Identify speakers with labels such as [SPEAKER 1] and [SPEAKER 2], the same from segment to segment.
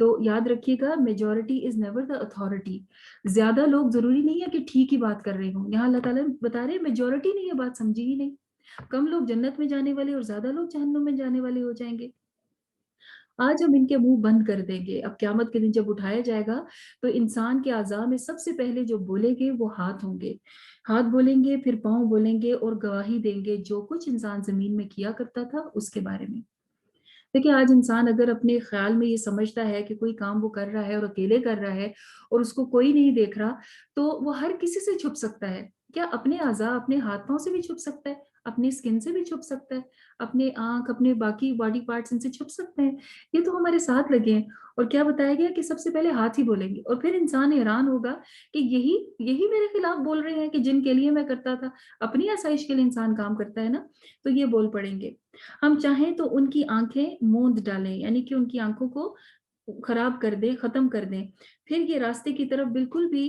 [SPEAKER 1] تو یاد رکھیے گا majority is never the authority. زیادہ لوگ ضروری نہیں ہے کہ ٹھیک ہی بات کر رہے ہوں. یہاں اللہ تعالیٰ بتا رہے ہیں میجورٹی نے یہ بات سمجھی ہی نہیں. کم لوگ جنت میں جانے والے اور زیادہ لوگ جہنم میں جانے والے ہو جائیں گے. آج ہم ان کے منہ بند کر دیں گے. اب قیامت کے دن جب اٹھایا جائے گا تو انسان کے اعضاء میں سب سے پہلے جو بولیں گے وہ ہاتھ ہوں گے. ہاتھ بولیں گے، پھر پاؤں بولیں گے اور گواہی دیں گے جو کچھ انسان زمین میں کیا کرتا تھا اس کے بارے میں. دیکھیں آج انسان اگر اپنے خیال میں یہ سمجھتا ہے کہ کوئی کام وہ کر رہا ہے اور اکیلے کر رہا ہے اور اس کو کوئی نہیں دیکھ رہا، تو وہ ہر کسی سے چھپ سکتا ہے. کیا اپنے اعضاء اپنے ہاتھ پاؤں سے بھی چھپ سکتا ہے، اپنی اسکن سے بھی چھپ سکتا ہے، اپنے آنکھ اپنے باقی باڈی پارٹس ان سے چھپ سکتے ہیں. یہ تو ہمارے ساتھ لگے ہیں. اور کیا بتایا گیا کہ سب سے پہلے ہاتھ ہی بولیں گے. اور پھر انسان حیران ہوگا کہ یہی میرے خلاف بول رہے ہیں کہ جن کے لیے میں کرتا تھا. اپنی آسائش کے لیے انسان کام کرتا ہے نا، تو یہ بول پڑیں گے. ہم چاہیں تو ان کی آنکھیں موند ڈالیں، یعنی کہ ان کی آنکھوں کو خراب کر دیں، ختم کر دیں، پھر یہ راستے کی طرف بالکل بھی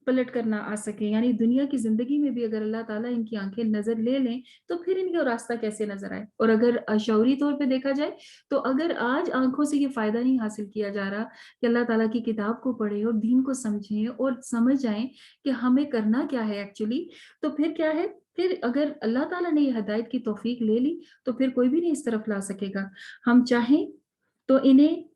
[SPEAKER 1] پلٹ کر نہ آ سکے. یعنی دنیا کی زندگی میں بھی اگر اللہ تعالیٰ ان کی آنکھیں نظر لے لیں تو پھر ان کا راستہ کیسے نظر آئے. اور اگر شعوری طور پہ دیکھا جائے تو اگر آج آنکھوں سے یہ فائدہ نہیں حاصل کیا جا رہا کہ اللہ تعالیٰ کی کتاب کو پڑھیں اور دین کو سمجھیں اور سمجھ جائیں کہ ہمیں کرنا کیا ہے ایکچولی، تو پھر کیا ہے، پھر اگر اللہ تعالیٰ نے یہ ہدایت کی توفیق لے لی تو پھر کوئی بھی نہیں اس طرف لا سکے گا. ہم چاہیں تو انہیں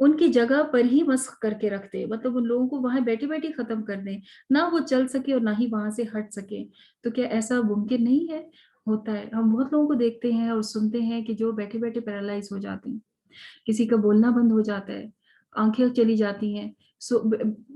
[SPEAKER 1] ان کی جگہ پر ہی مسخ کر کے رکھ دیں، مطلب ان لوگوں کو وہاں بیٹھی بیٹھی ختم کر دیں، نہ وہ چل سکے اور نہ ہی وہاں سے ہٹ سکے. تو کیا ایسا ممکن نہیں ہے؟ ہوتا ہے. ہم بہت لوگوں کو دیکھتے ہیں اور سنتے ہیں کہ جو بیٹھے بیٹھے پیرالائز ہو جاتے ہیں، کسی کا بولنا بند ہو جاتا ہے، آنکھیں چلی جاتی ہیں،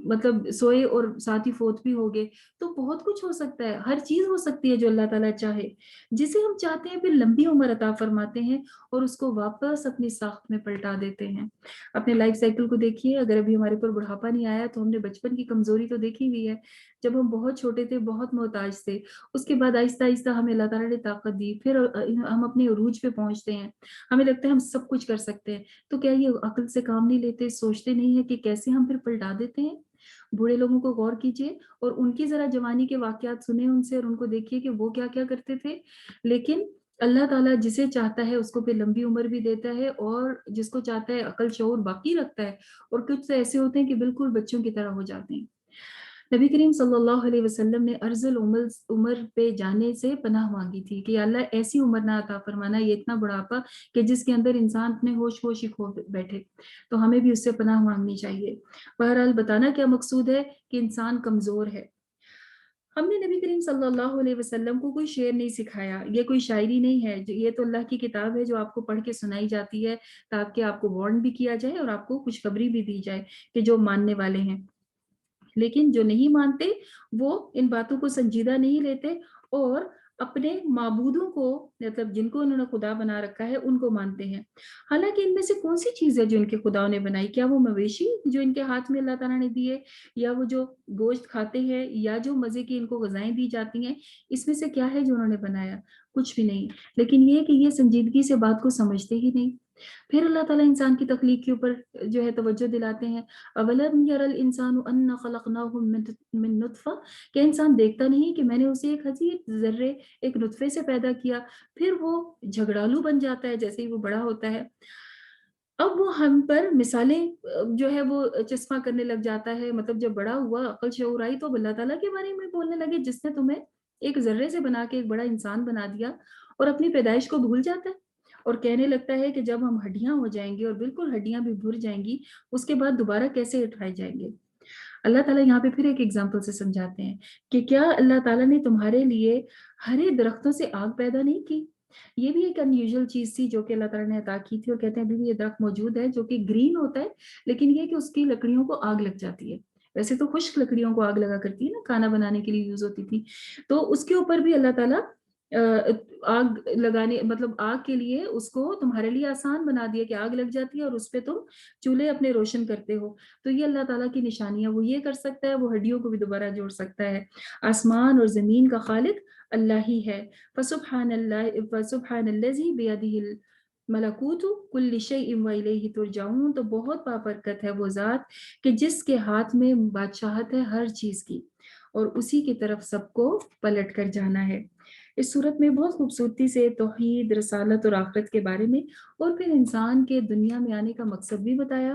[SPEAKER 1] مطلب سوئے اور ساتھ ہی فوت بھی ہو گئے. تو بہت کچھ ہو سکتا ہے، ہر چیز ہو سکتی ہے جو اللہ تعالیٰ چاہے. جسے ہم چاہتے ہیں پھر لمبی عمر عطا فرماتے ہیں اور اس کو واپس اپنی ساخت میں پلٹا دیتے ہیں. اپنے لائف سائیکل کو دیکھیے. اگر ابھی ہمارے پر بڑھاپا نہیں آیا تو ہم نے بچپن کی کمزوری تو دیکھی ہوئی ہے. جب ہم بہت چھوٹے تھے، بہت محتاج تھے، اس کے بعد آہستہ آہستہ ہمیں اللہ تعالیٰ نے طاقت دی، پھر ہم اپنے عروج پہ پہنچتے ہیں، ہمیں لگتا ہے ہم سب کچھ کر سکتے ہیں. تو کیا یہ عقل سے کام نہیں لیتے، سوچتے نہیں ہے کہ کیسے ہم پھر پلٹا دیتے ہیں. بوڑھے لوگوں کو غور کیجیے اور ان کی ذرا جوانی کے واقعات سنیں ان سے، اور ان کو دیکھیے کہ وہ کیا کیا کرتے تھے. لیکن اللہ تعالیٰ جسے چاہتا ہے اس کو پھر لمبی عمر بھی دیتا ہے، اور جس کو چاہتا ہے عقل شعور باقی رکھتا ہے. اور کچھ تو ایسے ہوتے ہیں کہ بالکل بچوں کی طرح ہو جاتے ہیں. نبی کریم صلی اللہ علیہ وسلم نے ارذل عمر پہ جانے سے پناہ مانگی تھی کہ اللہ ایسی عمر نہ عطا فرمانا، یہ اتنا بڑھاپا کہ جس کے اندر انسان اپنے ہوش ہی کھو بیٹھے. تو ہمیں بھی اس سے پناہ مانگنی چاہیے. بہرحال بتانا کیا مقصود ہے کہ انسان کمزور ہے. ہم نے نبی کریم صلی اللہ علیہ وسلم کو کوئی شعر نہیں سکھایا، یہ کوئی شاعری نہیں ہے. یہ تو اللہ کی کتاب ہے جو آپ کو پڑھ کے سنائی جاتی ہے تاکہ آپ کو وارن بھی کیا جائے اور آپ کو خوشخبری بھی دی جائے کہ جو ماننے والے ہیں. لیکن جو نہیں مانتے وہ ان باتوں کو سنجیدہ نہیں لیتے اور اپنے معبودوں کو، مطلب جن کو انہوں نے خدا بنا رکھا ہے، ان کو مانتے ہیں. حالانکہ ان میں سے کون سی چیز ہے جو ان کے خداؤں نے بنائی؟ کیا وہ مویشی جو ان کے ہاتھ میں اللہ تعالیٰ نے دیے، یا وہ جو گوشت کھاتے ہیں، یا جو مزے کی ان کو غذائیں دی جاتی ہیں؟ اس میں سے کیا ہے جو انہوں نے بنایا؟ کچھ بھی نہیں. لیکن یہ کہ یہ سنجیدگی سے بات کو سمجھتے ہی نہیں. پھر اللہ تعالیٰ انسان کی تخلیق کے اوپر جو ہے توجہ دلاتے ہیں. اولم یر الانسان انا خلقناہ من نطفہ، کہ انسان دیکھتا نہیں کہ میں نے اسے ایک حسین ذرے، ایک نطفے سے پیدا کیا. پھر وہ جھگڑالو بن جاتا ہے جیسے ہی وہ بڑا ہوتا ہے. اب وہ ہم پر مثالیں جو ہے وہ چسپاں کرنے لگ جاتا ہے. مطلب جب بڑا ہوا، عقل شعور آئی، تو اللہ تعالیٰ کے بارے میں بولنے لگے جس نے تمہیں ایک ذرے سے بنا کے ایک بڑا انسان بنا دیا، اور اپنی پیدائش کو بھول جاتا ہے اور کہنے لگتا ہے کہ جب ہم ہڈیاں ہو جائیں گے اور بالکل ہڈیاں بھی بھر جائیں گی، اس کے بعد دوبارہ کیسے اٹھائے جائیں گے. اللہ تعالیٰ یہاں پہ پھر ایک ایگزامپل سے سمجھاتے ہیں کہ کیا اللہ تعالیٰ نے تمہارے لیے ہرے درختوں سے آگ پیدا نہیں کی؟ یہ بھی ایک انیوژل چیز تھی جو کہ اللہ تعالیٰ نے عطا کی تھی. اور کہتے ہیں ابھی بھی یہ درخت موجود ہے جو کہ گرین ہوتا ہے، لیکن یہ کہ اس کی لکڑیوں کو آگ لگ جاتی ہے. ویسے تو خشک لکڑیوں کو آگ لگا کرتی ہے نا، کھانا بنانے کے لیے یوز ہوتی تھی. تو اس کے اوپر بھی اللہ تعالیٰ آگ لگانے، مطلب آگ کے لیے اس کو تمہارے لیے آسان بنا دیا کہ آگ لگ جاتی ہے اور اس پہ تم چولہے اپنے روشن کرتے ہو. تو یہ اللہ تعالیٰ کی نشانیاں، وہ یہ کر سکتا ہے، وہ ہڈیوں کو بھی دوبارہ جوڑ سکتا ہے. آسمان اور زمین کا خالق اللہ ہی ہے. فسبحان الذی بیدہ ملکوت کل شیء والیہ ترجعون. تو بہت بابرکت ہے وہ ذات کہ جس کے ہاتھ میں بادشاہت ہے ہر چیز کی، اور اسی کی طرف سب کو پلٹ کر جانا ہے. اس صورت میں بہت خوبصورتی سے توحید، رسالت اور آخرت کے بارے میں، اور پھر انسان کے دنیا میں آنے کا مقصد بھی بتایا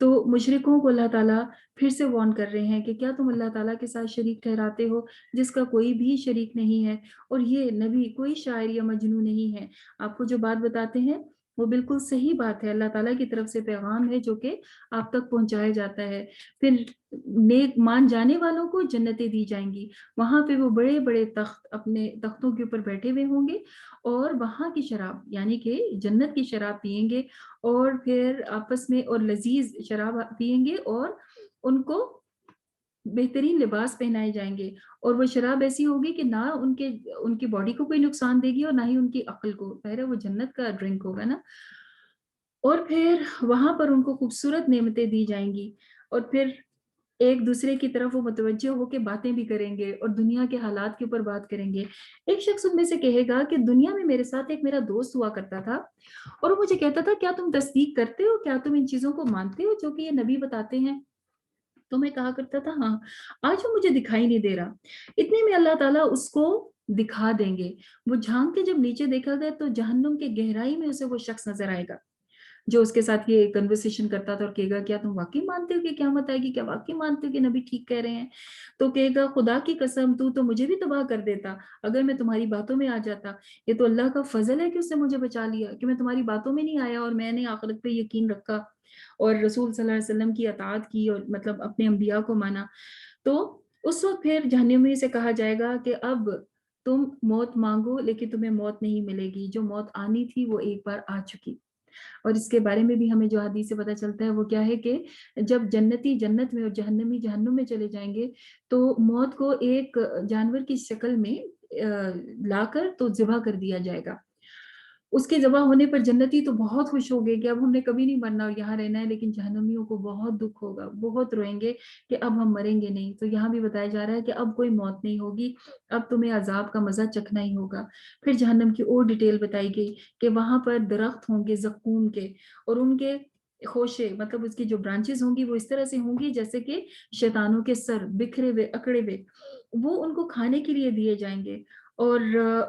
[SPEAKER 1] تو مشرکوں کو اللہ تعالیٰ پھر سے وارن کر رہے ہیں کہ کیا تم اللہ تعالیٰ کے ساتھ شریک ٹھہراتے ہو جس کا کوئی بھی شریک نہیں ہے، اور یہ نبی کوئی شاعر یا مجنون نہیں ہے، آپ کو جو بات بتاتے ہیں وہ بالکل صحیح بات ہے، اللہ تعالیٰ کی طرف سے پیغام ہے جو کہ آپ تک پہنچایا جاتا ہے۔ پھر نیک مان جانے والوں کو جنتیں دی جائیں گی، وہاں پہ وہ بڑے بڑے تخت اپنے تختوں کے اوپر بیٹھے ہوئے ہوں گے، اور وہاں کی شراب یعنی کہ جنت کی شراب پیئیں گے، اور پھر آپس میں اور لذیذ شراب پیئیں گے، اور ان کو بہترین لباس پہنائے جائیں گے، اور وہ شراب ایسی ہوگی کہ نہ ان کی باڈی کو کوئی نقصان دے گی اور نہ ہی ان کی عقل کو، پہلے وہ جنت کا ڈرنک ہوگا نا۔ اور پھر وہاں پر ان کو خوبصورت نعمتیں دی جائیں گی، اور پھر ایک دوسرے کی طرف وہ متوجہ ہو کے باتیں بھی کریں گے اور دنیا کے حالات کے اوپر بات کریں گے۔ ایک شخص ان میں سے کہے گا کہ دنیا میں میرے ساتھ ایک میرا دوست ہوا کرتا تھا، اور وہ مجھے کہتا تھا کیا تم تصدیق کرتے ہو، کیا تم ان چیزوں کو مانتے ہو جو کہ یہ نبی بتاتے ہیں؟ تو میں کہا کرتا تھا ہاں، آج وہ مجھے دکھائی نہیں دے رہا۔ اتنے میں اللہ تعالیٰ اس کو دکھا دیں گے، وہ جھانک کے جب نیچے دیکھا گیا تو جہنم کے گہرائی میں اسے وہ شخص نظر آئے گا جو اس کے ساتھ یہ کنورسیشن کرتا تھا، اور کہے گا کیا تم واقعی مانتے ہو کہ قیامت آئے گی، کیا واقعی مانتے ہو کہ نبی ٹھیک کہہ رہے ہیں؟ تو کہے گا خدا کی قسم تو مجھے بھی تباہ کر دیتا اگر میں تمہاری باتوں میں آ جاتا، یہ تو اللہ کا فضل ہے کہ اس نے مجھے بچا لیا کہ میں تمہاری باتوں میں نہیں آیا، اور میں نے آخرت پہ یقین رکھا اور رسول صلی اللہ علیہ وسلم کی اطاعت کی، اور مطلب اپنے انبیاء کو مانا۔ تو اس وقت پھر جہنمی سے کہا جائے گا کہ اب تم موت مانگو لیکن تمہیں موت نہیں ملے گی، جو موت آنی تھی وہ ایک بار آ چکی۔ اور اس کے بارے میں بھی ہمیں جو حدیث سے پتہ چلتا ہے وہ کیا ہے کہ جب جنتی جنت میں اور جہنمی جہنم میں چلے جائیں گے تو موت کو ایک جانور کی شکل میں لا کر تو ذبح کر دیا جائے گا۔ اس کے ذبح ہونے پر جنتی تو بہت خوش ہو گئے کہ اب ہم نے کبھی نہیں مرنا اور یہاں رہنا ہے، لیکن جہنمیوں کو بہت دکھ ہوگا، بہت روئیں گے کہ اب ہم مریں گے نہیں۔ تو یہاں بھی بتایا جا رہا ہے کہ اب کوئی موت نہیں ہوگی، اب تمہیں عذاب کا مزہ چکھنا ہی ہوگا۔ پھر جہنم کی اور ڈیٹیل بتائی گئی کہ وہاں پر درخت ہوں گے زقوم کے، اور ان کے خوشے مطلب اس کی جو برانچز ہوں گی وہ اس طرح سے ہوں گی جیسے کہ شیطانوں کے سر بکھرے ہوئے اکڑے ہوئے، وہ ان کو کھانے کے لیے دیے جائیں گے، اور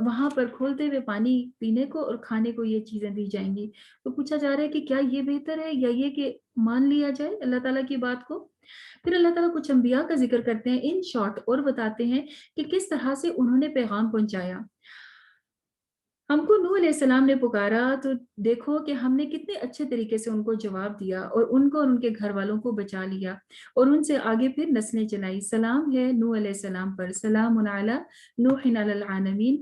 [SPEAKER 1] وہاں پر کھولتے ہوئے پانی پینے کو اور کھانے کو یہ چیزیں دی جائیں گی۔ تو پوچھا جا رہا ہے کہ کیا یہ بہتر ہے یا یہ کہ مان لیا جائے اللہ تعالیٰ کی بات کو؟ پھر اللہ تعالیٰ کچھ انبیاء کا ذکر کرتے ہیں ان شارٹ، اور بتاتے ہیں کہ کس طرح سے انہوں نے پیغام پہنچایا۔ ہم کو نوح علیہ السلام نے پکارا تو دیکھو کہ ہم نے کتنے اچھے طریقے سے ان کو جواب دیا، اور ان کو اور ان کے گھر والوں کو بچا لیا، اور ان سے آگے پھر نسلیں چلائی۔ سلام ہے نوح علیہ السلام پر، سلام علی نوح علی العالمین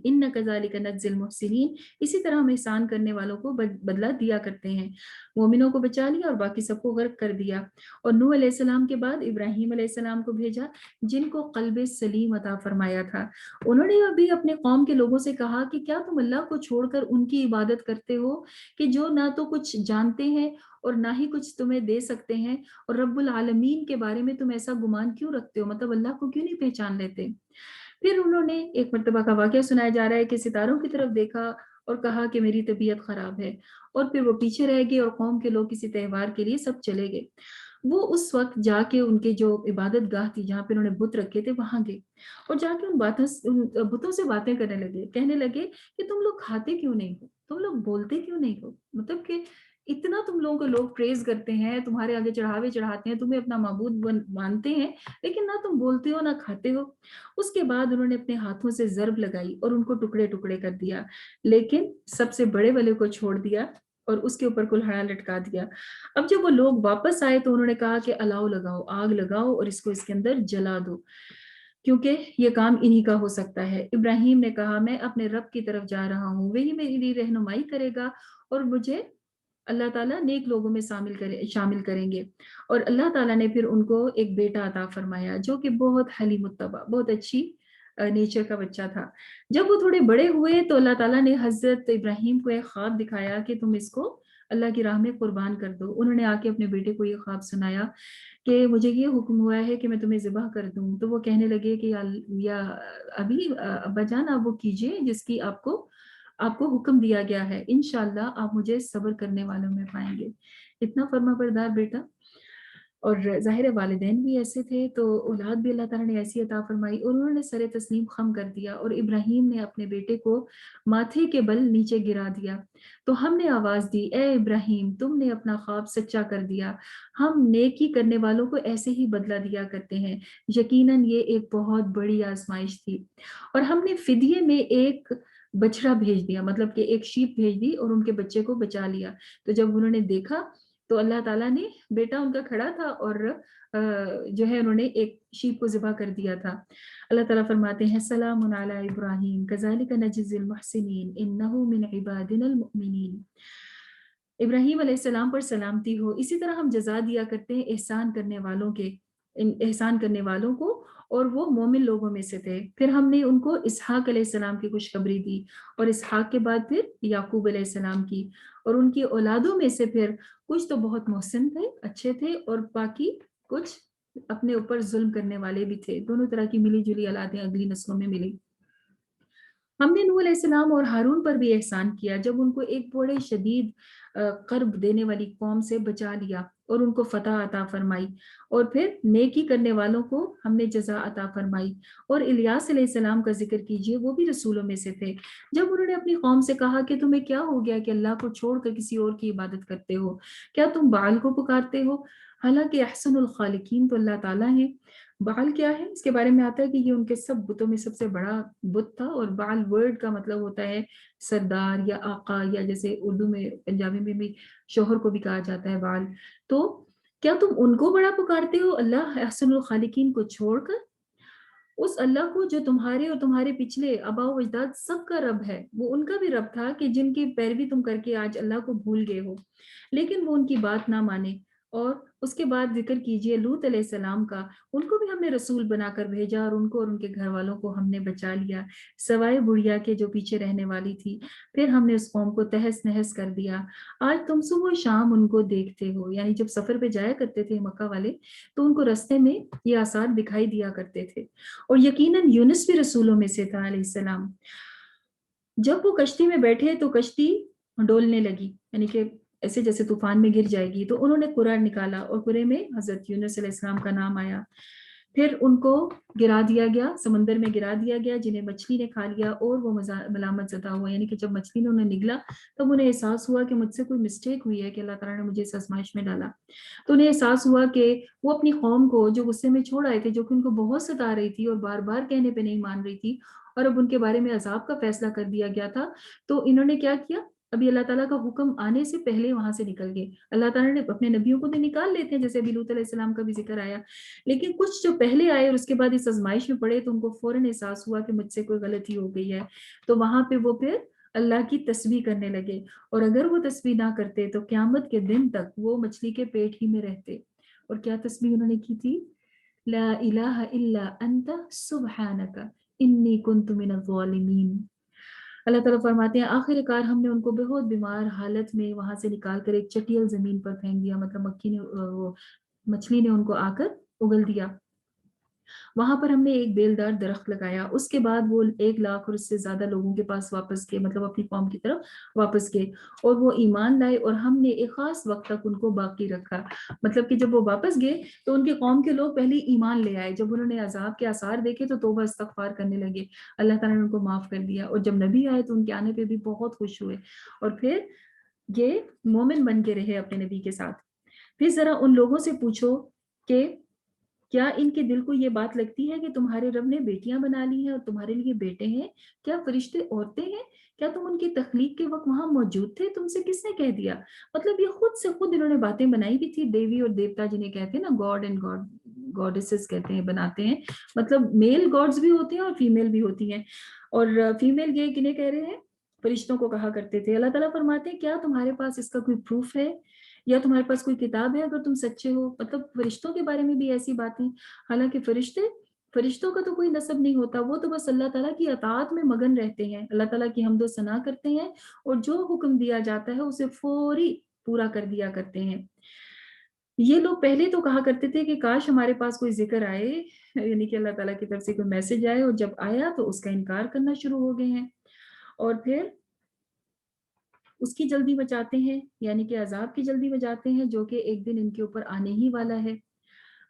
[SPEAKER 1] ان کذالک نجزی المحسنین، اسی طرح ہم احسان کرنے والوں کو بدلہ دیا کرتے ہیں۔ مومنوں کو بچا لیا اور باقی سب کو غرق کر دیا۔ اور نوح علیہ السلام کے بعد ابراہیم علیہ السلام کو بھیجا جن کو قلب سلیم عطا فرمایا تھا۔ انہوں نے بھی اپنے قوم کے لوگوں سے کہا کہ کیا تم اللہ کو چھوڑ کر ان کی عبادت کرتے ہو کہ جو نہ تو کچھ جانتے ہیں اور نہ ہی کچھ تمہیں دے سکتے ہیں، اور رب العالمین کے بارے میں تم ایسا گمان کیوں رکھتے ہو، مطلب اللہ کو کیوں نہیں پہچان لیتے؟ پھر انہوں نے ایک مرتبہ کا واقعہ سنایا جا رہا ہے کہ ستاروں کی طرف دیکھا اور کہا کہ میری طبیعت خراب ہے، اور پھر وہ پیچھے رہ گئے اور قوم کے لوگ کسی تہوار کے لیے سب چلے گئے۔ وہ اس وقت جا کے ان کے جو عبادت گاہ تھی جہاں پہ انہوں نے بت رکھے تھے وہاں گئے، اور جا کے ان بتوں سے باتیں کرنے لگے، کہنے لگے کہ تم لوگ کھاتے کیوں نہیں ہو، تم لوگ بولتے کیوں نہیں ہو، مطلب کہ اتنا تم لوگوں کو لوگ پریز کرتے ہیں، تمہارے آگے چڑھاوے چڑھاتے ہیں، تمہیں اپنا معبود مانتے ہیں، لیکن نہ تم بولتے ہو نہ کھاتے ہو۔ اس کے بعد انہوں نے اپنے ہاتھوں سے ضرب لگائی اور ان کو ٹکڑے ٹکڑے کر دیا، لیکن سب سے بڑے والے کو چھوڑ دیا اور اس کے اوپر کلہڑا لٹکا دیا۔ اب جب وہ لوگ واپس آئے تو انہوں نے کہا کہ الاؤ لگاؤ، آگ لگاؤ اور اس کو اس کے اندر جلا دو، کیونکہ یہ کام انہی کا ہو سکتا ہے۔ ابراہیم نے کہا میں اپنے رب کی طرف جا رہا ہوں، وہی میری رہنمائی کرے گا اور مجھے اللہ تعالیٰ نیک لوگوں میں شامل کریں گے۔ اور اللہ تعالیٰ نے پھر ان کو ایک بیٹا عطا فرمایا جو کہ بہت حلیم الطبع، بہت اچھی نیچر کا بچہ تھا۔ جب وہ تھوڑے بڑے ہوئے تو اللہ تعالیٰ نے حضرت ابراہیم کو ایک خواب دکھایا کہ تم اس کو اللہ کی راہ میں قربان کر دو۔ انہوں نے آ کے اپنے بیٹے کو یہ خواب سنایا کہ مجھے یہ حکم ہوا ہے کہ میں تمہیں ذبح کر دوں۔ تو وہ کہنے لگے کہ یا ابھی ابا جان آپ وہ کیجئے جس کی آپ کو حکم دیا گیا ہے، انشاءاللہ آپ مجھے صبر کرنے والوں میں پائیں گے۔ اتنا فرما بردار بیٹا۔ اور ظاہر والدین بھی ایسے تھے تو اولاد بھی اللہ تعالیٰ نے ایسی عطا فرمائی، اور انہوں نے سر تسلیم خم کر دیا، اور ابراہیم نے اپنے بیٹے کو ماتھے کے بل نیچے گرا دیا۔ تو ہم نے آواز دی، اے ابراہیم تم نے اپنا خواب سچا کر دیا، ہم نیکی کرنے والوں کو ایسے ہی بدلہ دیا کرتے ہیں، یقیناً یہ ایک بہت بڑی آزمائش تھی۔ اور ہم نے فدیے میں ایک بچڑا بھیج دیا، مطلب کہ ایک شیپ بھیج دی اور ان کے بچے کو بچا لیا۔ تو جب انہوں نے دیکھا تو اللہ تعالیٰ نے، بیٹا ان کا کھڑا تھا اور جو ہے انہوں نے ایک شیپ کو ذبح کر دیا تھا۔ اللہ تعالیٰ فرماتے ہیں سلام علی ابراہیم کذالک نجزی المحسنین انہ من عبادنا المؤمنین۔ ابراہیم علیہ السلام پر سلامتی ہو، اسی طرح ہم جزا دیا کرتے ہیں احسان کرنے والوں کے، احسان کرنے والوں کو، اور وہ مومن لوگوں میں سے تھے۔ پھر ہم نے ان کو اسحاق علیہ السلام کی خوشخبری دی، اور اسحاق کے بعد پھر یعقوب علیہ السلام کی، اور ان کی اولادوں میں سے پھر کچھ تو بہت محسن تھے، اچھے تھے، اور باقی کچھ اپنے اوپر ظلم کرنے والے بھی تھے۔ دونوں طرح کی ملی جلی اولادیں اگلی نسلوں میں ملی۔ ہم نے نوح علیہ السلام اور ہارون پر بھی احسان کیا جب ان کو ایک بڑے شدید قرب دینے والی قوم سے بچا لیا اور ان کو فتح عطا فرمائی، اور پھر نیکی کرنے والوں کو ہم نے جزا عطا فرمائی۔ اور الیاس علیہ السلام کا ذکر کیجئے، وہ بھی رسولوں میں سے تھے۔ جب انہوں نے اپنی قوم سے کہا کہ تمہیں کیا ہو گیا کہ اللہ کو چھوڑ کر کسی اور کی عبادت کرتے ہو، کیا تم بعل کو پکارتے ہو، حالانکہ احسن الخالقین تو اللہ تعالیٰ ہیں۔ بعل کیا ہے؟ اس کے بارے میں آتا ہے کہ یہ ان کے سب بتوں میں سب سے بڑا بت تھا، اور بعل ورڈ کا مطلب ہوتا ہے سردار یا آقا، یا جیسے اردو میں پنجابی میں بھی شوہر کو بھی کہا جاتا ہے بعل۔ تو کیا تم ان کو بڑا پکارتے ہو اللہ احسن الخالقین کو چھوڑ کر؟ اس اللہ کو جو تمہارے اور تمہارے پچھلے آباء و اجداد سب کا رب ہے، وہ ان کا بھی رب تھا کہ جن کی پیروی تم کر کے آج اللہ کو بھول گئے ہو، لیکن وہ ان کی بات نہ مانے۔ اور اس کے بعد ذکر کیجئے لوط علیہ السلام کا، ان کو بھی ہم نے رسول بنا کر بھیجا، اور ان کو اور ان کے گھر والوں کو ہم نے بچا لیا، سوائے بڑھیا کے جو پیچھے رہنے والی تھی۔ پھر ہم نے اس قوم کو تہس نہس کر دیا۔ آج تم صبح و شام ان کو دیکھتے ہو، یعنی جب سفر پہ جایا کرتے تھے مکہ والے تو ان کو رستے میں یہ آثار دکھائی دیا کرتے تھے۔ اور یقیناً یونس بھی رسولوں میں سے تھا علیہ السلام۔ جب وہ کشتی میں بیٹھے تو کشتی ڈولنے لگی، یعنی کہ ایسے جیسے طوفان میں گر جائے گی، تو انہوں نے قرآن نکالا اور قرے میں حضرت یونس علیہ السلام کا نام آیا۔ پھر ان کو گرا دیا گیا، سمندر میں گرا دیا گیا، جنہیں مچھلی نے کھا لیا، اور وہ ملامت زدہ ہوا، یعنی کہ جب مچھلی نے انہیں نگلا تب انہیں احساس ہوا کہ مجھ سے کوئی مسٹیک ہوئی ہے کہ اللہ تعالیٰ نے مجھے اس آزمائش میں ڈالا۔ تو انہیں احساس ہوا کہ وہ اپنی قوم کو جو غصے میں چھوڑ آئے تھے، جو کہ ان کو بہت ستا رہی تھی اور بار بار کہنے پہ نہیں مان رہی تھی، اور اب ان کے بارے میں عذاب کا فیصلہ کر دیا گیا تھا، تو انہوں نے کیا کیا؟ ابھی اللہ تعالیٰ کا حکم آنے سے پہلے وہاں سے نکل گئے۔ اللہ تعالیٰ نے اپنے نبیوں کو تو نکال لیتے ہیں، جیسے ابھی لوط علیہ السلام کا بھی ذکر آیا، لیکن کچھ جو پہلے آئے اور اس کے بعد اس آزمائش میں پڑے تو ان کو فوراً احساس ہوا کہ مجھ سے کوئی غلطی ہو گئی ہے، تو وہاں پہ وہ پھر اللہ کی تسبیح کرنے لگے، اور اگر وہ تسبیح نہ کرتے تو قیامت کے دن تک وہ مچھلی کے پیٹ ہی میں رہتے۔ اور کیا تسبیح انہوں نے کی تھی؟ لا الہ الا انت سبحانک انی کنت من الظالمین۔ اللہ تعالیٰ فرماتے ہیں آخر کار ہم نے ان کو بہت بیمار حالت میں وہاں سے نکال کر ایک چٹیل زمین پر پھینک دیا، مطلب مچھلی نے ان کو آ کر اگل دیا۔ وہاں پر ہم نے ایک بیلدار درخت لگایا، اس کے بعد وہ 1,00,000 اور اس سے زیادہ لوگوں کے پاس واپس گئے، مطلب اپنی قوم کی طرف واپس گئے، اور وہ ایمان لائے، اور ہم نے ایک خاص وقت تک ان کو باقی رکھا۔ مطلب کہ جب وہ واپس گئے تو ان کی قوم کے لوگ پہلے ایمان لے آئے، جب انہوں نے عذاب کے آثار دیکھے تو توبہ استغفار کرنے لگے، اللہ تعالیٰ نے ان کو معاف کر دیا، اور جب نبی آئے تو ان کے آنے پہ بھی بہت خوش ہوئے، اور پھر یہ مومن بن کے رہے اپنے نبی کے ساتھ۔ پھر ذرا ان لوگوں سے پوچھو کہ کیا ان کے دل کو یہ بات لگتی ہے کہ تمہارے رب نے بیٹیاں بنا لی ہیں اور تمہارے لیے بیٹے ہیں؟ کیا فرشتے عورتیں ہیں؟ کیا تم ان کی تخلیق کے وقت وہاں موجود تھے؟ تم سے کس نے کہہ دیا؟ مطلب یہ خود سے خود انہوں نے باتیں بنائی بھی تھی، دیوی اور دیوتا جنہیں کہتے ہیں نا، گاڈ اینڈ گاڈیسز کہتے ہیں، بناتے ہیں، مطلب میل گاڈز بھی ہوتے ہیں اور فیمیل بھی ہوتی ہیں، اور فیمیل یہ کنہیں کہہ رہے ہیں؟ فرشتوں کو کہا کرتے تھے۔ اللہ تعالیٰ فرماتے ہیں کیا تمہارے پاس اس کا کوئی پروف ہے، یا تمہارے پاس کوئی کتاب ہے اگر تم سچے ہو؟ مطلب فرشتوں کے بارے میں بھی ایسی باتیں، حالانکہ فرشتوں کا تو کوئی نسب نہیں ہوتا، وہ تو بس اللہ تعالیٰ کی اطاعت میں مگن رہتے ہیں، اللہ تعالیٰ کی حمد و ثنا کرتے ہیں، اور جو حکم دیا جاتا ہے اسے فوری پورا کر دیا کرتے ہیں۔ یہ لوگ پہلے تو کہا کرتے تھے کہ کاش ہمارے پاس کوئی ذکر آئے، یعنی کہ اللہ تعالیٰ کی طرف سے کوئی میسج آئے، اور جب آیا تو اس کا انکار کرنا شروع ہو گئے ہیں، اور پھر اس کی جلدی بچاتے ہیں، یعنی کہ عذاب کی جلدی بچاتے ہیں جو کہ ایک دن ان کے اوپر آنے ہی والا ہے۔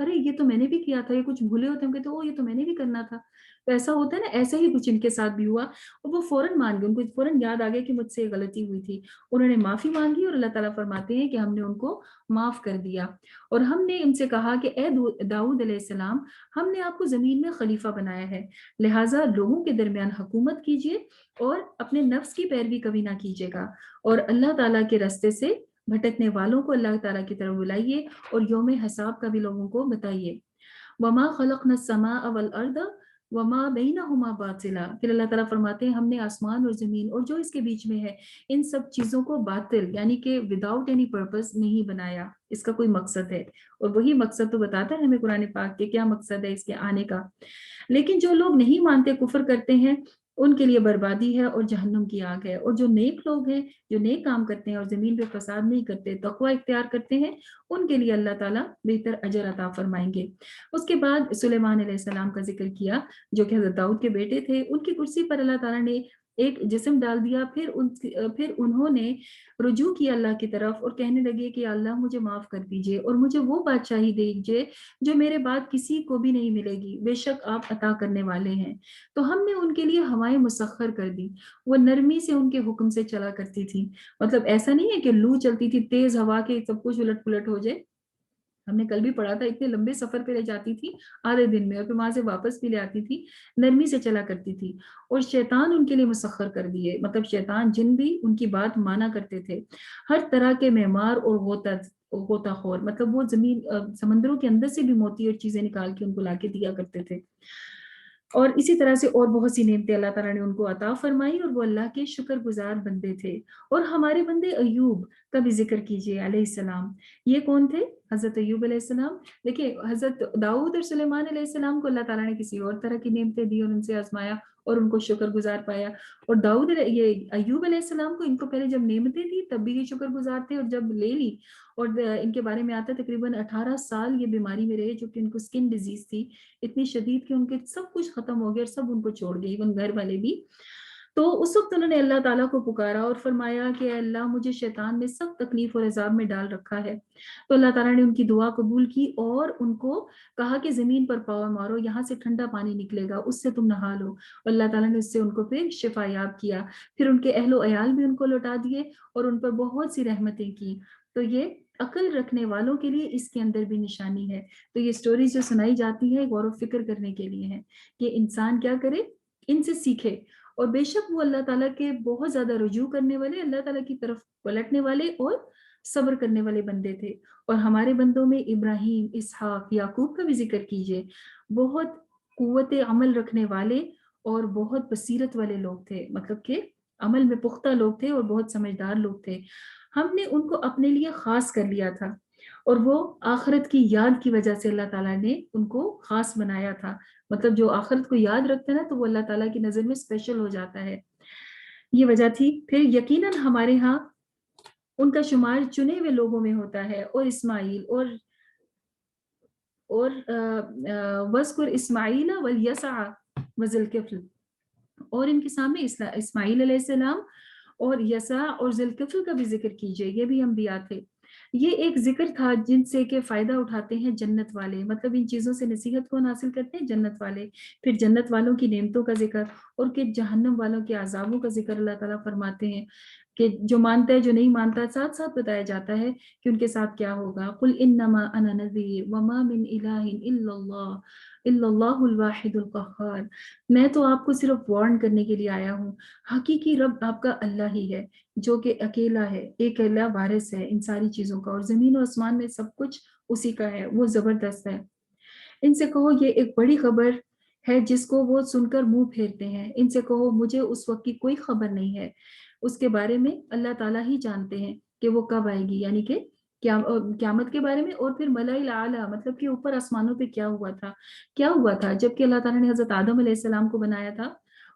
[SPEAKER 1] ارے یہ تو میں نے بھی کیا تھا, یہ کچھ بھولے ہوتے ہم کہتے او یہ تو میں نے بھی کرنا تھا. تو ایسا ہوتا ہے نا, ایسا ہی کچھ ان کے ساتھ بھی ہوا, اور وہ فوراً مان گئے, ان کو فوراً یاد آ گیا کہ مجھ سے غلطی ہوئی تھی. انہوں نے معافی مانگی اور اللہ تعالیٰ فرماتے ہیں کہ ہم نے ان کو معاف کر دیا. اور ہم نے ان سے کہا کہ اے داؤد علیہ السلام, ہم نے آپ کو زمین میں خلیفہ بنایا ہے, لہٰذا لوگوں کے درمیان حکومت کیجیے اور اپنے نفس کی پیروی کبھی نہ کیجیے گا, اور اللہ تعالیٰ کے راستے سے بھٹکنے والوں کو اللہ تعالیٰ کی طرف بلائیے, اور یوم حساب کا بھی لوگوں کو بتائیے. وما خلقنا السماء والارض وما بینہما باطلا. پھر اللہ تعالیٰ فرماتے ہیں ہم نے آسمان اور زمین اور جو اس کے بیچ میں ہے ان سب چیزوں کو باطل یعنی کہ وداؤٹ اینی پرپز نہیں بنایا, اس کا کوئی مقصد ہے. اور وہی مقصد تو بتاتا ہے ہمیں قرآن پاک کے کیا مقصد ہے اس کے آنے کا. لیکن جو لوگ نہیں مانتے, کفر کرتے ہیں, ان کے لیے بربادی ہے اور جہنم کی آگ ہے. اور جو نیک لوگ ہیں, جو نیک کام کرتے ہیں اور زمین پہ فساد نہیں کرتے, تقوی اختیار کرتے ہیں, ان کے لیے اللہ تعالیٰ بہتر اجر عطا فرمائیں گے. اس کے بعد سلیمان علیہ السلام کا ذکر کیا جو کہ حضرت داؤد کے بیٹے تھے. ان کی کرسی پر اللہ تعالیٰ نے ایک جسم ڈال دیا. پھر انہوں نے رجوع کیا اللہ کی طرف اور کہنے لگے کہ اللہ مجھے معاف کر دیجئے اور مجھے وہ بادشاہی دیجئے جو میرے بعد کسی کو بھی نہیں ملے گی, بے شک آپ عطا کرنے والے ہیں. تو ہم نے ان کے لیے ہوائیں مسخر کر دی, وہ نرمی سے ان کے حکم سے چلا کرتی تھی. مطلب ایسا نہیں ہے کہ لو چلتی تھی تیز ہوا کے سب کچھ الٹ پلٹ ہو جائے. ہم نے کل بھی پڑھا تھا اتنے لمبے سفر پہ رہ جاتی تھی آدھے دن میں, اور پھر وہاں سے واپس بھی لے آتی تھی, نرمی سے چلا کرتی تھی. اور شیطان ان کے لیے مسخر کر دیے, مطلب شیطان جن بھی ان کی بات مانا کرتے تھے. ہر طرح کے معمار اور غوطہ خور, مطلب وہ زمین سمندروں کے اندر سے بھی موتی اور چیزیں نکال کے ان کو لا کے دیا کرتے تھے. اور اسی طرح سے اور بہت سی نعمتیں اللہ تعالیٰ نے ان کو عطا فرمائی, اور وہ اللہ کے شکر گزار بندے تھے. اور ہمارے بندے ایوب کا بھی ذکر کیجیے علیہ السلام. یہ کون تھے؟ حضرت ایوب علیہ السلام. دیکھیں حضرت داؤد اور سلیمان علیہ السلام کو اللہ تعالیٰ نے کسی اور طرح کی نعمتیں دی اور ان سے آزمایا اور ان کو شکر گزار پایا. اور یہ ایوب علیہ السلام کو ان کو پہلے جب نعمتیں دی تب بھی یہ شکر گزار تھے, اور جب لے لی اور ان کے بارے میں آتا ہے تقریباً 18 سال یہ بیماری میں رہے, جو کہ ان کو سکن ڈیزیز تھی اتنی شدید کہ ان کے سب کچھ ختم ہو گیا اور سب ان کو چھوڑ گئے, ایون گھر والے بھی. تو اس وقت انہوں نے اللہ تعالیٰ کو پکارا اور فرمایا کہ اے اللہ مجھے شیطان نے سب تکلیف اور عذاب میں ڈال رکھا ہے. تو اللہ تعالیٰ نے ان کی دعا قبول کی اور ان کو کہا کہ زمین پر پاؤں مارو, یہاں سے ٹھنڈا پانی نکلے گا, اس سے تم نہا لو. اللہ تعالیٰ نے اس سے ان کو پھر شفا یاب کیا. پھر ان کے اہل و عیال بھی ان کو لوٹا دیے اور ان پر بہت سی رحمتیں کی. تو یہ عقل رکھنے والوں کے لیے اس کے اندر بھی نشانی ہے. تو یہ سٹوریز جو سنائی جاتی ہے غور و فکر کرنے کے لیے ہے کہ انسان کیا کرے, ان سے سیکھے. اور بے شک وہ اللہ تعالیٰ کے بہت زیادہ رجوع کرنے والے, اللہ تعالیٰ کی طرف پلٹنے والے اور صبر کرنے والے بندے تھے. اور ہمارے بندوں میں ابراہیم, اسحاق, یعقوب کا بھی ذکر کیجئے, بہت قوت عمل رکھنے والے اور بہت بصیرت والے لوگ تھے, مطلب کہ عمل میں پختہ لوگ تھے اور بہت سمجھدار لوگ تھے. ہم نے ان کو اپنے لیے خاص کر لیا تھا, اور وہ آخرت کی یاد کی وجہ سے اللہ تعالیٰ نے ان کو خاص بنایا تھا. مطلب جو آخرت کو یاد رکھتے ہیں نا تو وہ اللہ تعالیٰ کی نظر میں اسپیشل ہو جاتا ہے. یہ وجہ تھی. پھر یقیناً ہمارے ہاں ان کا شمار چنے ہوئے لوگوں میں ہوتا ہے, اور اسماعیل اور وَاذْكُرْ إِسْمَاعِيلَ وَالْيَسَعَ وَذِي الْكِفْلِ, اور ان کے سامنے اسماعیل علیہ السلام اور یسع اور ذی الکفل کا بھی ذکر کیجئے, یہ بھی انبیاء تھے. یہ ایک ذکر تھا جن سے کہ فائدہ اٹھاتے ہیں جنت والے, مطلب ان چیزوں سے نصیحت کون حاصل کرتے ہیں؟ جنت والے. پھر جنت والوں کی نعمتوں کا ذکر اور کہ جہنم والوں کے عذابوں کا ذکر اللہ تعالیٰ فرماتے ہیں کہ جو مانتا ہے جو نہیں مانتا, ساتھ ساتھ بتایا جاتا ہے کہ ان کے ساتھ کیا ہوگا. قُلْ إِنَّمَا أَنَا نَذِيرٌ وَمَا مِنْ إِلَٰهٍ إِلَّا اللَّهُ الْوَاحِدُ الْقَهَّارُ. میں تو آپ کو صرف وارن کرنے کے لیے آیا ہوں, حقیقی رب آپ کا اللہ ہی ہے جو کہ اکیلا ہے, ایک اللہ وارث ہے ان ساری چیزوں کا, اور زمین و آسمان میں سب کچھ اسی کا ہے, وہ زبردست ہے. ان سے کہو یہ ایک بڑی خبر ہے جس کو وہ سن کر منہ پھیرتے ہیں. ان سے کہو مجھے اس وقت کی کوئی خبر نہیں ہے, اس کے بارے میں اللہ تعالیٰ ہی جانتے ہیں کہ وہ کب آئے گی, یعنی کہ قیامت کے بارے میں. اور پھر ملائل اعلیٰ, مطلب کہ اوپر آسمانوں پہ کیا ہوا تھا جب کہ اللہ تعالیٰ نے حضرت آدم علیہ السلام کو بنایا تھا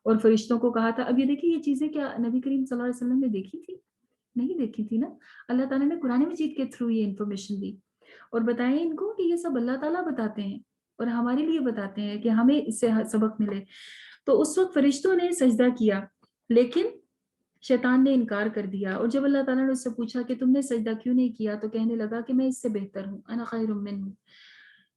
[SPEAKER 1] اور فرشتوں کو کہا تھا. اب یہ دیکھیے یہ چیزیں کیا نبی کریم صلی اللہ علیہ وسلم نے دیکھی تھی؟ نہیں دیکھی تھی نا. اللہ تعالیٰ نے قرآن مجید کے تھرو یہ انفارمیشن دی اور بتائیں ان کو کہ یہ سب اللہ تعالیٰ بتاتے ہیں اور ہمارے لیے بتاتے ہیں کہ ہمیں اس سے سبق ملے. تو اس وقت فرشتوں نے سجدہ کیا لیکن شیطان نے انکار کر دیا, اور جب اللہ تعالیٰ نے اس سے پوچھا کہ تم نے سجدہ کیوں نہیں کیا تو کہنے لگا کہ میں اس سے بہتر ہوں, انا خیر منہ.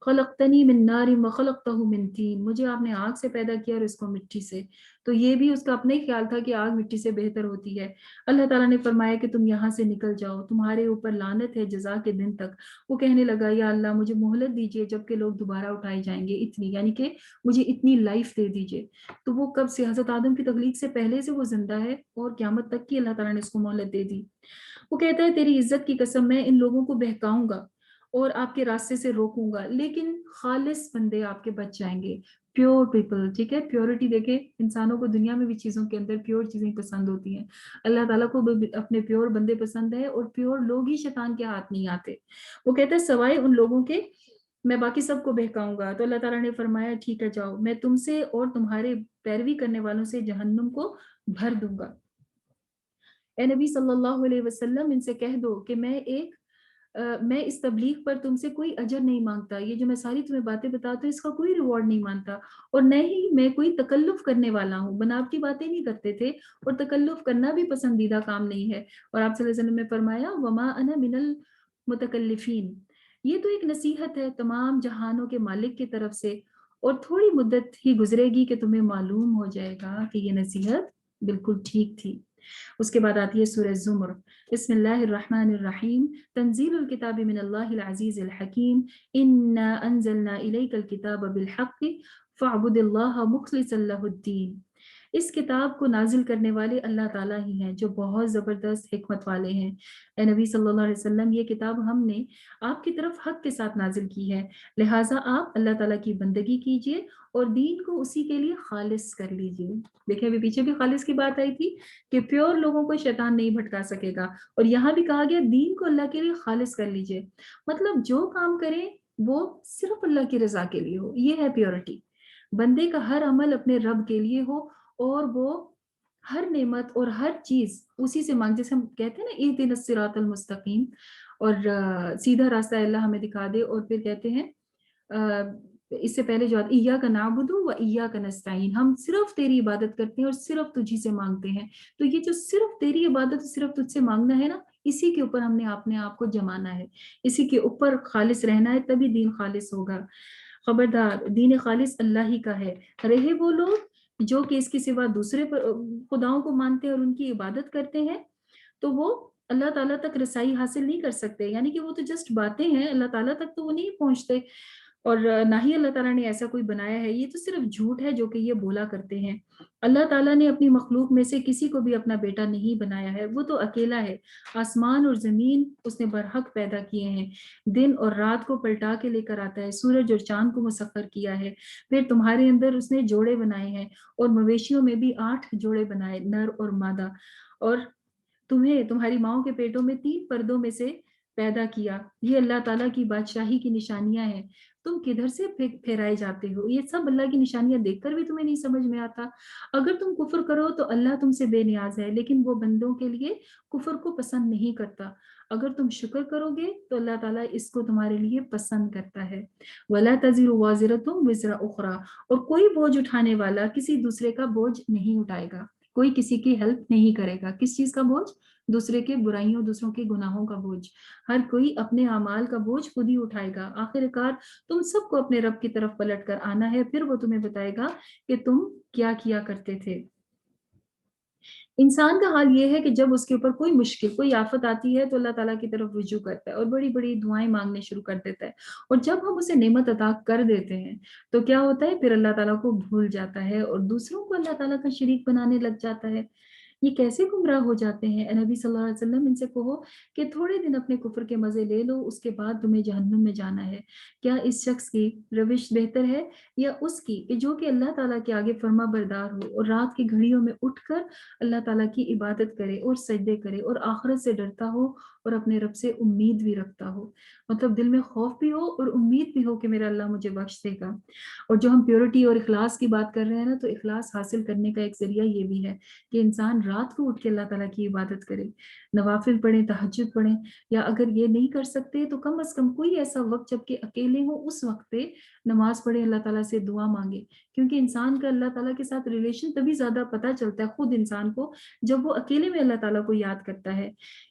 [SPEAKER 1] خلقتنی من نار و خلقتہ من طین، مجھے آپ نے آگ سے پیدا کیا اور اس کو مٹی سے. تو یہ بھی اس کا اپنا ہی خیال تھا کہ آگ مٹی سے بہتر ہوتی ہے. اللہ تعالیٰ نے فرمایا کہ تم یہاں سے نکل جاؤ، تمہارے اوپر لعنت ہے جزا کے دن تک. وہ کہنے لگا یا اللہ مجھے مہلت دیجیے جب کہ لوگ دوبارہ اٹھائے جائیں گے، اتنی یعنی کہ مجھے اتنی لائف دے دیجیے. تو وہ کب سے، حضرت آدم کی تخلیق سے پہلے سے وہ زندہ ہے اور قیامت تک کی اللہ تعالیٰ نے اس کو مہلت دے دی. وہ کہتا ہے تیری عزت کی قسم میں ان لوگوں کو بہکاؤں گا اور آپ کے راستے سے روکوں گا، لیکن خالص بندے آپ کے بچ جائیں گے، پیور پیپل. ٹھیک ہے، پیورٹی دیکھیں، انسانوں کو دنیا میں بھی چیزوں کے اندر پیور چیزیں پسند ہوتی ہیں. اللہ تعالیٰ کو بھی اپنے پیور بندے پسند ہے، اور پیور لوگ ہی شیطان کے ہاتھ نہیں آتے. وہ کہتا ہے سوائے ان لوگوں کے میں باقی سب کو بہکاؤں گا. تو اللہ تعالیٰ نے فرمایا ٹھیک ہے جاؤ، میں تم سے اور تمہارے پیروی کرنے والوں سے جہنم کو بھر دوں گا. اے نبی صلی اللہ علیہ وسلم ان سے کہہ دو کہ میں اس تبلیغ پر تم سے کوئی اجر نہیں مانگتا، یہ جو میں ساری تمہیں باتیں بتاتا ہوں اس کا کوئی ریوارڈ نہیں مانتا، اور نہ ہی میں کوئی تکلف کرنے والا ہوں. بناوٹی باتیں نہیں کرتے تھے، اور تکلف کرنا بھی پسندیدہ کام نہیں ہے. اور آپ صلی اللہ علیہ وسلم نے فرمایا وما انا من المتکلفین، یہ تو ایک نصیحت ہے تمام جہانوں کے مالک کی طرف سے، اور تھوڑی مدت ہی گزرے گی کہ تمہیں معلوم ہو جائے گا کہ یہ نصیحت بالکل ٹھیک تھی. اس کے بعد آتی ہے سورہ زمر. بسم اللہ الرحمن الرحیم، تنزیل الکتاب من اللہ العزیز الحکیم، انا انزلنا الیک الکتاب بالحق فاعبد اللہ مخلصا لہ الدین. اس کتاب کو نازل کرنے والے اللہ تعالیٰ ہی ہیں جو بہت زبردست حکمت والے ہیں. اے نبی صلی اللہ علیہ وسلم یہ کتاب ہم نے آپ کی طرف حق کے ساتھ نازل کی ہے، لہٰذا آپ اللہ تعالیٰ کی بندگی کیجیے اور دین کو اسی کے لیے خالص کر لیجیے. دیکھیں ابھی پیچھے بھی خالص کی بات آئی تھی کہ پیور لوگوں کو شیطان نہیں بھٹکا سکے گا، اور یہاں بھی کہا گیا دین کو اللہ کے لیے خالص کر لیجیے. مطلب جو کام کریں وہ صرف اللہ کی رضا کے لیے ہو، یہ ہے پیورٹی. بندے کا ہر عمل اپنے رب کے لیے ہو، اور وہ ہر نعمت اور ہر چیز اسی سے مانگ، جیسے ہم کہتے ہیں نا اہدنا الصراط المستقیم، اور سیدھا راستہ اللہ ہمیں دکھا دے. اور پھر کہتے ہیں اس سے پہلے جو ایاک نعبد و ایاک نستعین، ہم صرف تیری عبادت کرتے ہیں اور صرف تجھی سے مانگتے ہیں. تو یہ جو صرف تیری عبادت صرف تجھ سے مانگنا ہے نا، اسی کے اوپر ہم نے اپنے آپ کو جمانا ہے، اسی کے اوپر خالص رہنا ہے، تبھی دین خالص ہوگا. خبردار دین خالص اللہ ہی کا ہے. رہے وہ لوگ جو کہ اس کے سوا دوسرے خداؤں کو مانتے ہیں اور ان کی عبادت کرتے ہیں، تو وہ اللہ تعالیٰ تک رسائی حاصل نہیں کر سکتے، یعنی کہ وہ تو جسٹ باتیں ہیں، اللہ تعالیٰ تک تو وہ نہیں پہنچتے. اور نہ ہی اللہ تعالیٰ نے ایسا کوئی بنایا ہے، یہ تو صرف جھوٹ ہے جو کہ یہ بولا کرتے ہیں. اللہ تعالیٰ نے اپنی مخلوق میں سے کسی کو بھی اپنا بیٹا نہیں بنایا ہے، وہ تو اکیلا ہے. آسمان اور زمین اس نے برحق پیدا کیے ہیں، دن اور رات کو پلٹا کے لے کر آتا ہے، سورج اور چاند کو مسخر کیا ہے. پھر تمہارے اندر اس نے جوڑے بنائے ہیں، اور مویشیوں میں بھی 8 جوڑے بنائے، نر اور مادہ. اور تمہیں تمہاری ماؤں کے پیٹوں میں 3 پردوں میں سے پیدا کیا. یہ اللہ تعالیٰ کی بادشاہی کی نشانیاں ہیں. تم کدھر سے پھیرائے جاتے ہو؟ یہ سب اللہ کی نشانیاں دیکھ کر بھی تمہیں نہیں سمجھ میں آتا. اگر تم کفر کرو تو اللہ تم سے بے نیاز ہے، لیکن وہ بندوں کے لیے کفر کو پسند نہیں کرتا. اگر تم شکر کرو گے تو اللہ تعالیٰ اس کو تمہارے لیے پسند کرتا ہے. وَلَا تَزِرُ وَازِرَةٌ وِزْرَ أُخْرَىٰ، اور کوئی بوجھ اٹھانے والا کسی دوسرے کا بوجھ نہیں اٹھائے گا. کوئی کسی کی ہیلپ نہیں کرے گا. کس چیز کا بوجھ؟ دوسرے کے برائیوں، دوسروں کے گناہوں کا بوجھ. ہر کوئی اپنے اعمال کا بوجھ خود ہی اٹھائے گا. آخر کار تم سب کو اپنے رب کی طرف پلٹ کر آنا ہے، پھر وہ تمہیں بتائے گا کہ تم کیا کیا کرتے تھے. انسان کا حال یہ ہے کہ جب اس کے اوپر کوئی مشکل، کوئی آفت آتی ہے تو اللہ تعالیٰ کی طرف رجوع کرتا ہے اور بڑی بڑی دعائیں مانگنے شروع کر دیتا ہے. اور جب ہم اسے نعمت عطا کر دیتے ہیں تو کیا ہوتا ہے، پھر اللہ تعالیٰ کو بھول جاتا ہے اور دوسروں کو اللہ تعالیٰ کا شریک بنانے لگ جاتا ہے. یہ کیسے گمراہ ہو جاتے ہیں؟ اے نبی صلی اللہ علیہ وسلم ان سے کہو کہ تھوڑے دن اپنے کفر کے مزے لے لو، اس کے بعد تمہیں جہنم میں جانا ہے. کیا اس شخص کی روش بہتر ہے یا اس کی کہ جو کہ اللہ تعالیٰ کے آگے فرما بردار ہو اور رات کی گھڑیوں میں اٹھ کر اللہ تعالیٰ کی عبادت کرے اور سجدے کرے اور آخرت سے ڈرتا ہو اور اپنے رب سے امید بھی رکھتا ہو، مطلب دل میں خوف بھی ہو اور امید بھی ہو کہ میرا اللہ مجھے بخش دے گا. اور جو ہم پیورٹی اور اخلاص کی بات کر رہے ہیں نا، تو اخلاص حاصل کرنے کا ایک ذریعہ یہ بھی ہے کہ انسان رات کو اٹھ کے اللہ تعالیٰ کی عبادت کرے، نوافل پڑھیں، تہجد پڑھیں، یا اگر یہ نہیں کر سکتے تو کم از کم کوئی ایسا وقت جب کہ اکیلے ہوں اس وقت پہ نماز پڑھیں، اللہ تعالیٰ سے دعا مانگے. کیونکہ انسان کا اللہ تعالیٰ کے ساتھ ریلیشن تبھی زیادہ پتہ چلتا ہے خود انسان کو جب وہ اکیلے میں اللہ تعالیٰ کو یاد کرتا ہے.